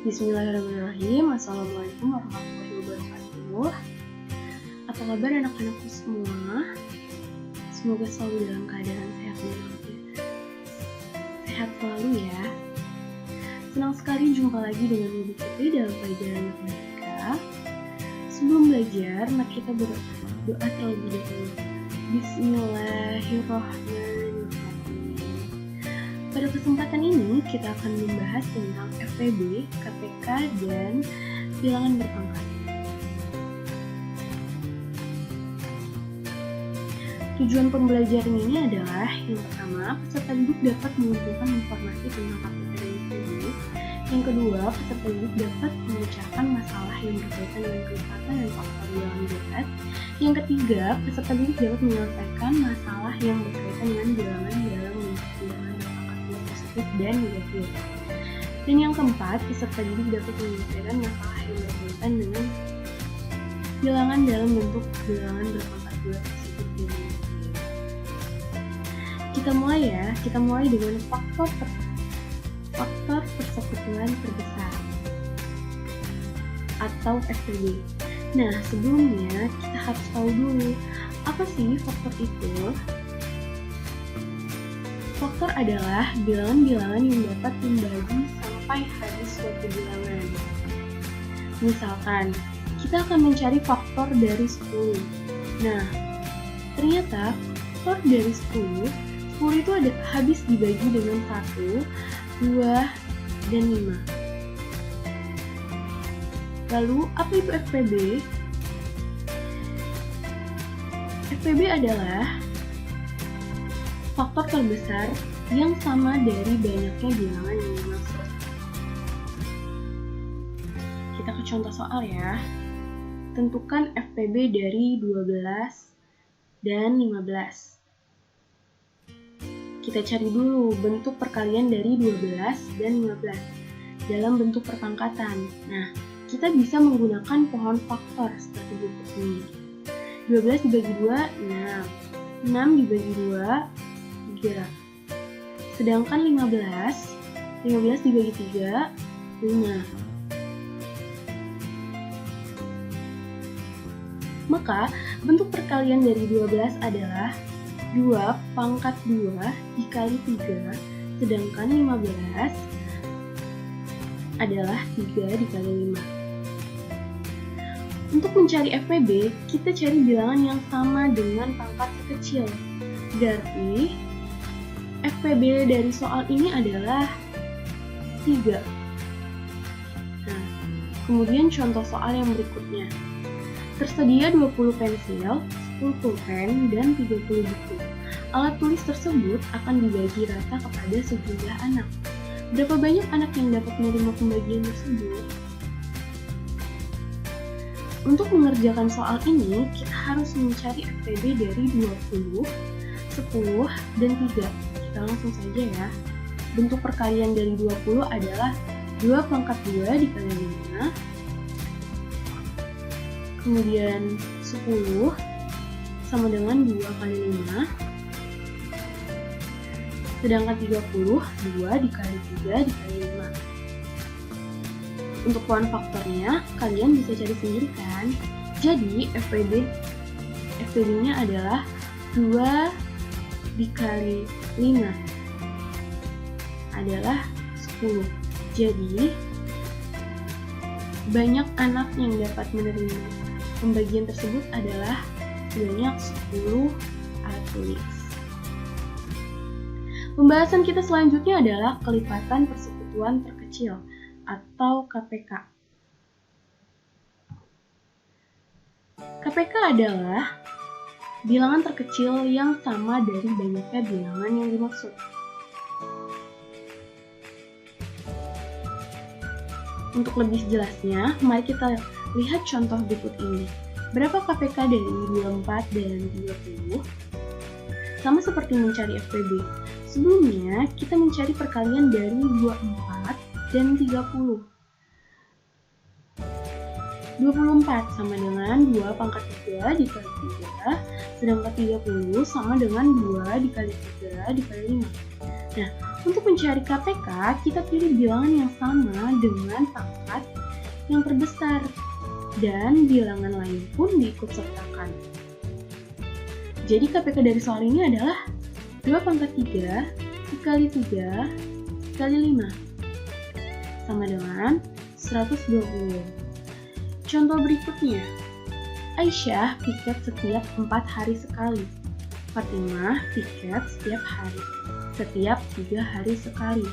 Bismillahirrahmanirrahim. Assalamualaikum warahmatullahi wabarakatuh. Apa kabar anak-anakku semua? Semoga selalu dalam keadaan sehat dan walafiat. Sehat selalu ya. Senang sekali jumpa lagi dengan Ibu Putri dalam pelajaran matematika. Sebelum belajar, mari kita berdoa terlebih dahulu. Bismillahirrahmanirrahim. Pada kesempatan ini, kita akan membahas tentang FPB, KPK, dan bilangan berpangkat. Tujuan pembelajaran ini adalah, yang pertama, peserta didik dapat mengumpulkan informasi tentang KPK dan FPB. Yang kedua, peserta didik dapat memecahkan masalah yang berkaitan dengan kelipatan dan faktor bilangan berat. Yang ketiga, peserta didik dapat menyelesaikan masalah yang berkaitan dengan bilangan dalam bentuk bilangan berpangkat positif dan negatif. Dan yang keempat, peserta didik dapat menyelesaikan masalah yang berkaitan dengan bilangan dalam bentuk bilangan berpangkat positif dan negatif. Kita mulai dengan faktor persekutuan terbesar atau FPB. Nah, sebelumnya kita harus tahu dulu apa sih faktor itu. Faktor adalah bilangan-bilangan yang dapat membagi sampai habis suatu bilangan. Misalkan, kita akan mencari faktor dari 10. Nah, ternyata faktor dari 10 itu habis dibagi dengan 1, 2, dan 5. Lalu, apa itu FPB? FPB adalah faktor terbesar yang sama dari banyaknya bilangan yang dimaksud. Kita ke contoh soal ya. Tentukan FPB dari 12 dan 15. Kita cari dulu bentuk perkalian dari 12 dan 15 dalam bentuk perpangkatan. Nah, kita bisa menggunakan pohon faktor seperti berikut ini. 12 dibagi 2, 6. 6 dibagi 2, 3. Sedangkan 15 dibagi 3, 5. Maka, bentuk perkalian dari 12 adalah 2 pangkat 2 dikali 3, sedangkan 15 adalah 3 dikali 5. Untuk mencari FPB, kita cari bilangan yang sama dengan pangkat terkecil. Berarti, FPB dari soal ini adalah 3. Nah, kemudian contoh soal yang berikutnya. Tersedia 20 pensil, 10 pulpen, dan 30 buku. Alat tulis tersebut akan dibagi rata kepada sejumlah anak. Berapa banyak anak yang dapat menerima pembagian tersebut? Untuk mengerjakan soal ini, kita harus mencari FPB dari 20, 10, dan 3. Kita langsung saja ya. Bentuk perkalian dari 20 adalah 2 pangkat 2 dikali 5. Kemudian 10 sama dengan 2 kali 5. Sedangkan 30, 2 dikali 3 dikali 5. Untuk pohon faktornya, kalian bisa cari sendiri kan? Jadi, FPB-nya adalah 2 dikali 5 adalah 10. Jadi, banyak anak yang dapat menerima pembagian tersebut adalah sebanyak 10 alat tulis. Pembahasan kita selanjutnya adalah kelipatan persekutuan terkecil atau KPK. KPK adalah bilangan terkecil yang sama dari banyaknya bilangan yang dimaksud. Untuk lebih jelasnya, mari kita lihat contoh berikut ini. Berapa KPK dari 24 dan 20? Sama seperti mencari FPB. Sebelumnya, kita mencari perkalian dari 24 dan 30. 24 sama dengan 2 pangkat 3 dikali 3, sedangkan 30 sama dengan 2 dikali 3 dikali 5. Nah, Untuk mencari KPK, kita pilih bilangan yang sama dengan pangkat yang terbesar, dan bilangan lain pun diikut sertakan. Jadi KPK dari soal ini adalah 2 pangkat 3 dikali 3 dikali 5 sama dengan 120. Contoh berikutnya, Aisyah piket setiap 4 hari sekali. Fatimah piket setiap 3 hari sekali.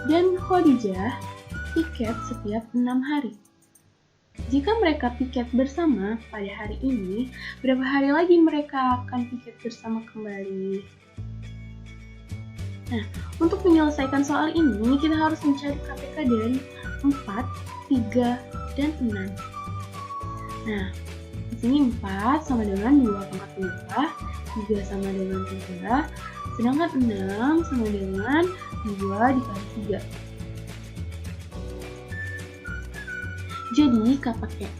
Dan Khadijah piket setiap 6 hari. Jika mereka piket bersama pada hari ini, berapa hari lagi mereka akan piket bersama kembali? Nah, untuk menyelesaikan soal ini, kita harus mencari KPK dari 4, 3, dan 6. Nah, di sini 4 sama dengan 2 pangkat 2, 3 sama dengan 3, sedangkan 6 sama dengan 2 dikali 3. Jadi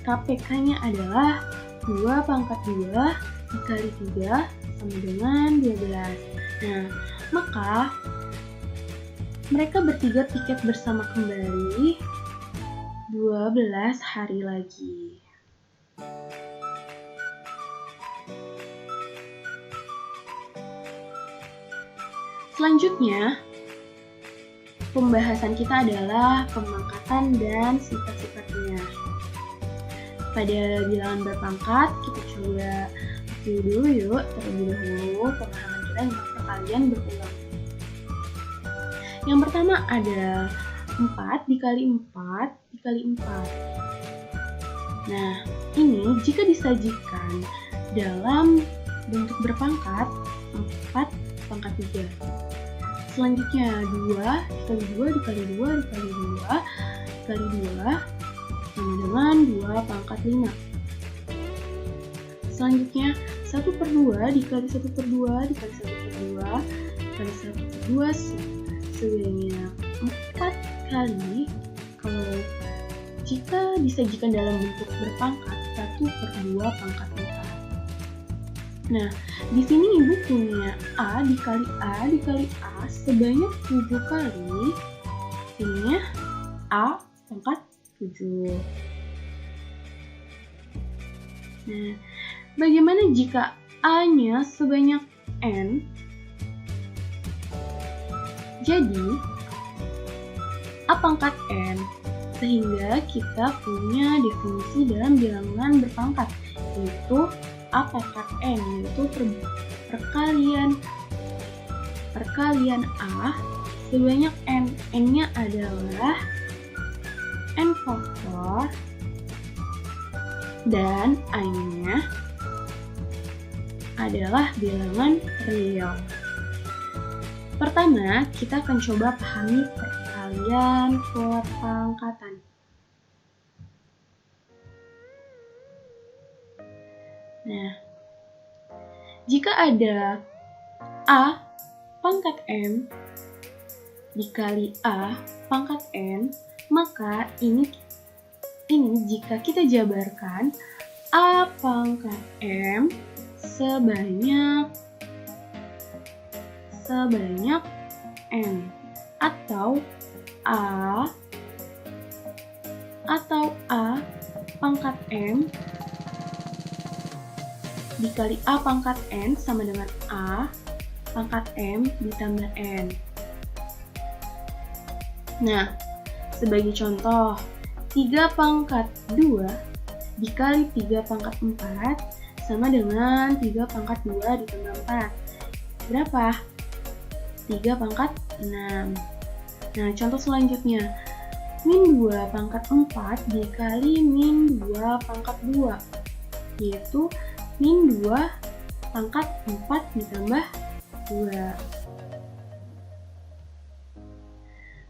KPK-nya adalah 2 pangkat 2 dikali 3 sama dengan 12. Nah, maka mereka bertiga piket bersama kembali 12 hari lagi. Selanjutnya, pembahasan kita adalah pemangkatan dan sifat-sifatnya. Pada bilangan berpangkat, kita coba review dulu yuk terlebih dahulu pemahaman kita dengan perkalian berulang. Yang pertama ada 4 dikali 4 dikali 4. Nah, ini jika disajikan dalam bentuk berpangkat 4 pangkat 3. Selanjutnya 2 dikali 2 dikali 2 dikali 2 dikali 2 sama dengan 2 pangkat 5. Selanjutnya 1/2 dikali 1/2 dikali 1/2 dikali 1/2 sebanyak 4 kali. Kalau jika disajikan dalam bentuk berpangkat 1/2 pangkat 4. Nah, di sini ibu punya A dikali A dikali A sebanyak 7 kali. Ininya A pangkat 7. Nah, bagaimana jika A-nya sebanyak N? Jadi, A pangkat N. Sehingga kita punya definisi dalam bilangan berpangkat, yaitu A pangkat N, yaitu perkalian A sebanyak N. N-nya adalah N faktor dan A-nya adalah bilangan real. Pertama, kita akan coba pahami perkalian perpangkatan. Nah, jika ada A pangkat M dikali A pangkat N, maka ini jika kita jabarkan A pangkat M sebanyak N atau A pangkat M dikali A pangkat N sama dengan A pangkat M ditambah N. Nah, sebagai contoh, 3 pangkat 2 dikali 3 pangkat 4 sama dengan 3 pangkat 2 ditambah 4. Berapa? 3 pangkat 6. Nah, contoh selanjutnya, min 2 pangkat 4 dikali min 2 pangkat 2, yaitu min 2 pangkat 4 ditambah 2.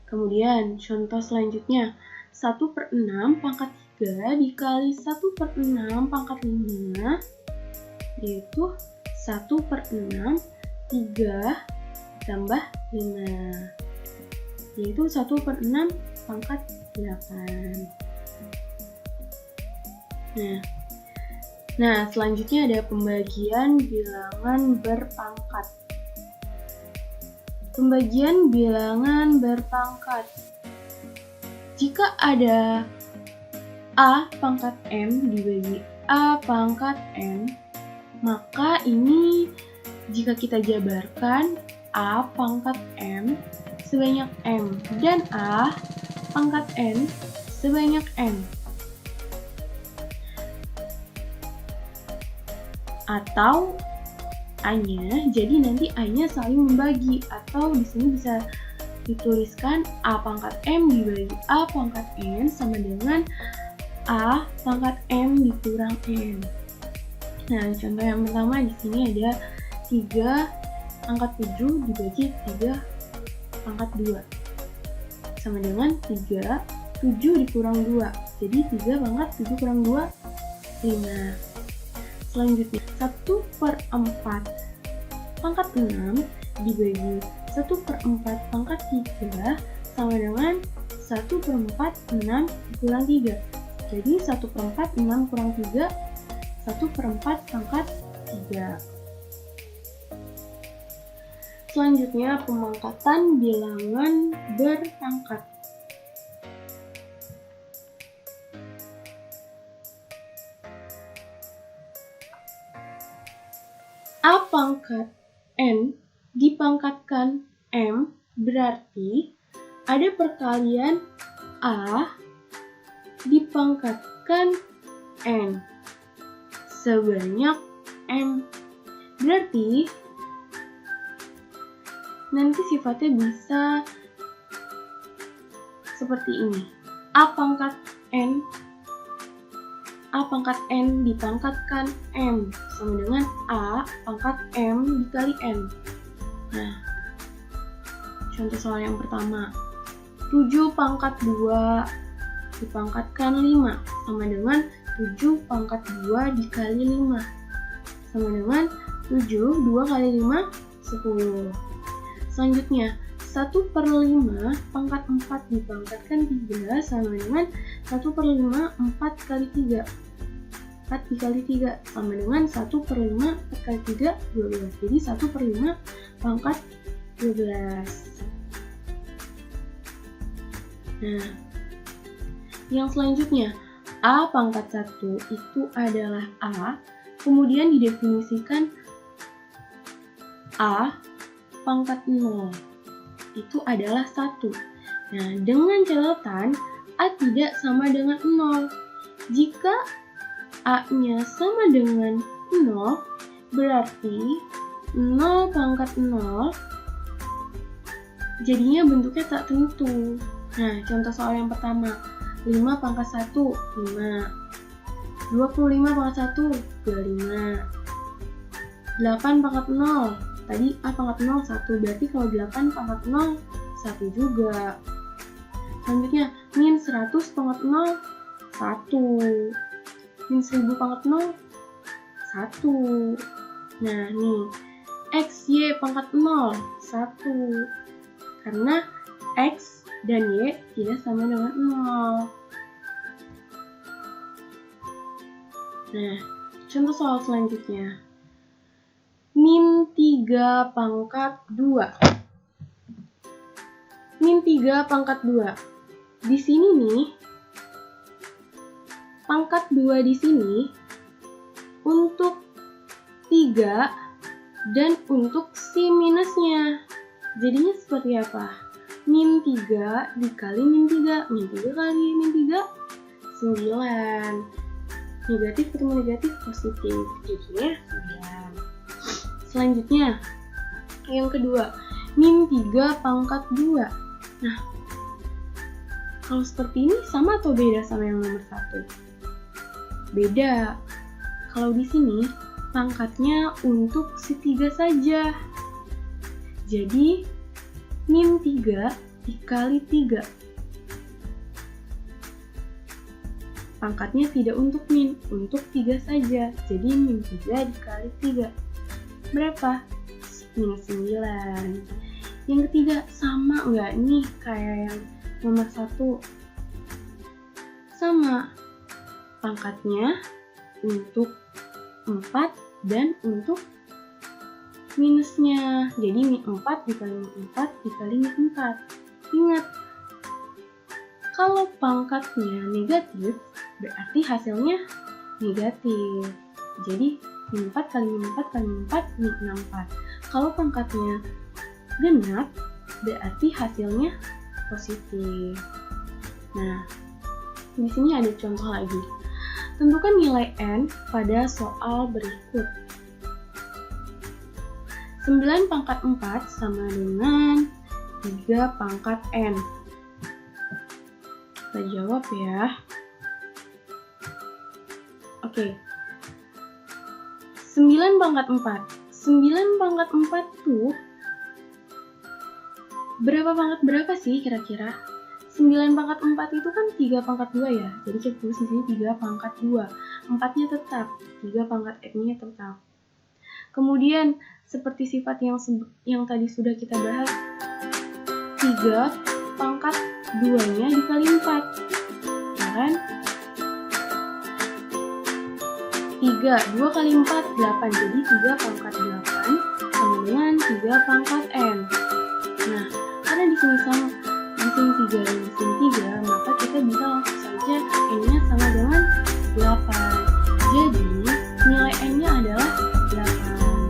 Kemudian contoh selanjutnya 1/6 pangkat 3 dikali 1/6 pangkat 5, yaitu 1/6 3 ditambah 5, yaitu 1/6 pangkat 8. Nah, selanjutnya ada pembagian bilangan berpangkat. Pembagian bilangan berpangkat. Jika ada A pangkat M dibagi A pangkat M, maka ini jika kita jabarkan A pangkat M sebanyak M dan A pangkat N sebanyak N. Atau A-nya, jadi nanti A-nya saling membagi, atau di sini bisa dituliskan A pangkat M dibagi A pangkat N sama dengan A pangkat M dikurang N. Nah, contoh yang pertama di sini ada 3 pangkat 7 dibagi 3 pangkat 2 sama dengan 7 dikurang 2. Jadi 3 pangkat 7 kurang 2, 5. Selanjutnya 1/4 pangkat 6 dibagi 1/4 pangkat 3 sama dengan 1/4 6 dikurang 3. Jadi 1/4 6 kurang 3, 1/4 pangkat 3. Selanjutnya pemangkatan bilangan berpangkat. A pangkat N dipangkatkan M berarti ada perkalian A dipangkatkan N sebanyak M. Berarti nanti sifatnya bisa seperti ini. A pangkat N dipangkatkan M sama dengan A pangkat M dikali N. Nah, contoh soal yang pertama, 7 pangkat 2 dipangkatkan 5 sama dengan 7 pangkat 2 dikali 5 sama dengan 7, 2 kali 5, 10. Selanjutnya 1/5 pangkat 4 dipangkatkan 3 sama dengan 1/5 4 kali 3. 4 dikali 3 sama dengan 1/5 4 kali 3, 12. Jadi 1/5 pangkat 12. Nah, yang selanjutnya A pangkat 1 itu adalah A, kemudian didefinisikan A pangkat 0 itu adalah 1. Nah, dengan catatan A tidak sama dengan 0. Jika A-nya sama dengan 0, berarti 0 pangkat 0 jadinya bentuknya tak tentu. Nah, contoh soal yang pertama, 5 pangkat 1, 5. 25 pangkat 1, 25. 8 pangkat 0, tadi A pangkat 0, 1. Berarti kalau 8 pangkat 0, 1 juga. Selanjutnya, min 100 pangkat 0, 1. Min 1000 pangkat 0, 1. Nah, nih, X, Y pangkat 0, 1. Karena X dan Y tidak sama dengan 0. Nah, contoh soal selanjutnya. Min 3 pangkat 2. Min 3 pangkat 2. Di sini nih, pangkat 2 di sini untuk 3 dan untuk si minusnya. Jadinya seperti apa? Min 3 dikali min 3. Min 3 kali min 3, 9. Negatif ketemu negatif positif. Jadinya 9. Selanjutnya, yang kedua, min 3 pangkat 2. Nah, kalau seperti ini sama atau beda sama yang nomor 1? Beda. Kalau di sini pangkatnya untuk si 3 saja. Jadi min 3 dikali 3. Pangkatnya tidak untuk min, untuk 3 saja. Jadi min 3 dikali 3. Berapa? Min 9. Yang ketiga, sama nggak nih kayak yang nomor 1? Sama. Pangkatnya untuk 4 dan untuk minusnya. Jadi 4 dikali 4 dikali 4. Ingat, kalau pangkatnya negatif, berarti hasilnya negatif. Jadi 4 kali 4 kali 4, 64. Kalau pangkatnya genap, berarti hasilnya positif. Nah, di sini ada contoh lagi. Tentukan nilai N pada soal berikut. 9 pangkat 4 sama dengan 3 pangkat N. Kita jawab ya. Oke. 9 pangkat 4. 9 pangkat 4 tuh berapa pangkat berapa sih kira-kira? 9 pangkat 4 itu kan 3 pangkat 2 ya. Jadi kita tulis di sini 3 pangkat 2. 4-nya tetap, 3 pangkat N-nya tetap. Kemudian seperti sifat yang tadi sudah kita bahas, 3 pangkat 2-nya dikali 4. Ya kan? 3, 2 kali 4, 8. Jadi 3 pangkat 8 sama dengan 3 pangkat N. Nah, karena di sini 3 dan di sini 3, maka kita bisa langsung saja N-nya sama dengan 8. Jadi, nilai N-nya adalah 8.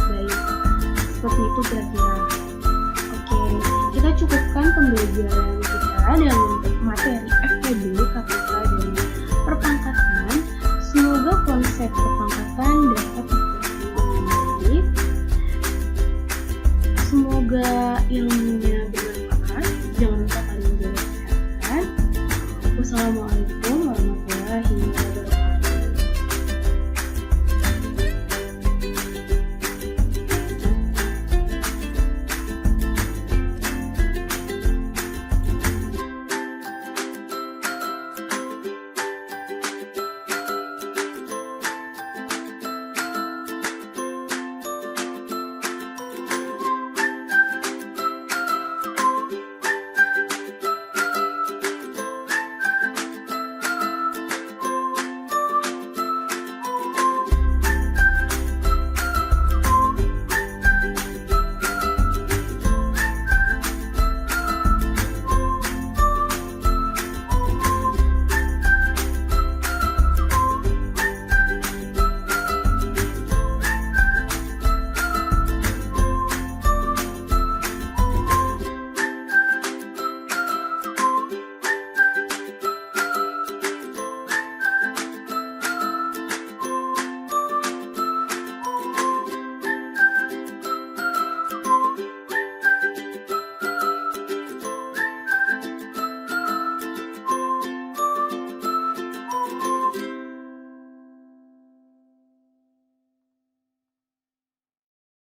Baik, seperti itu kira-kira. Oke, kita cukupkan pembelajaran kita dalam materi FKB, KPK, dan perpangkatan. Semoga konsep perpangkatan dapat dipahami. Semoga ilmunya bermanfaat. Jangan lupa kalian jaga kesehatan. Wassalamualaikum warahmatullahi wabarakatuh.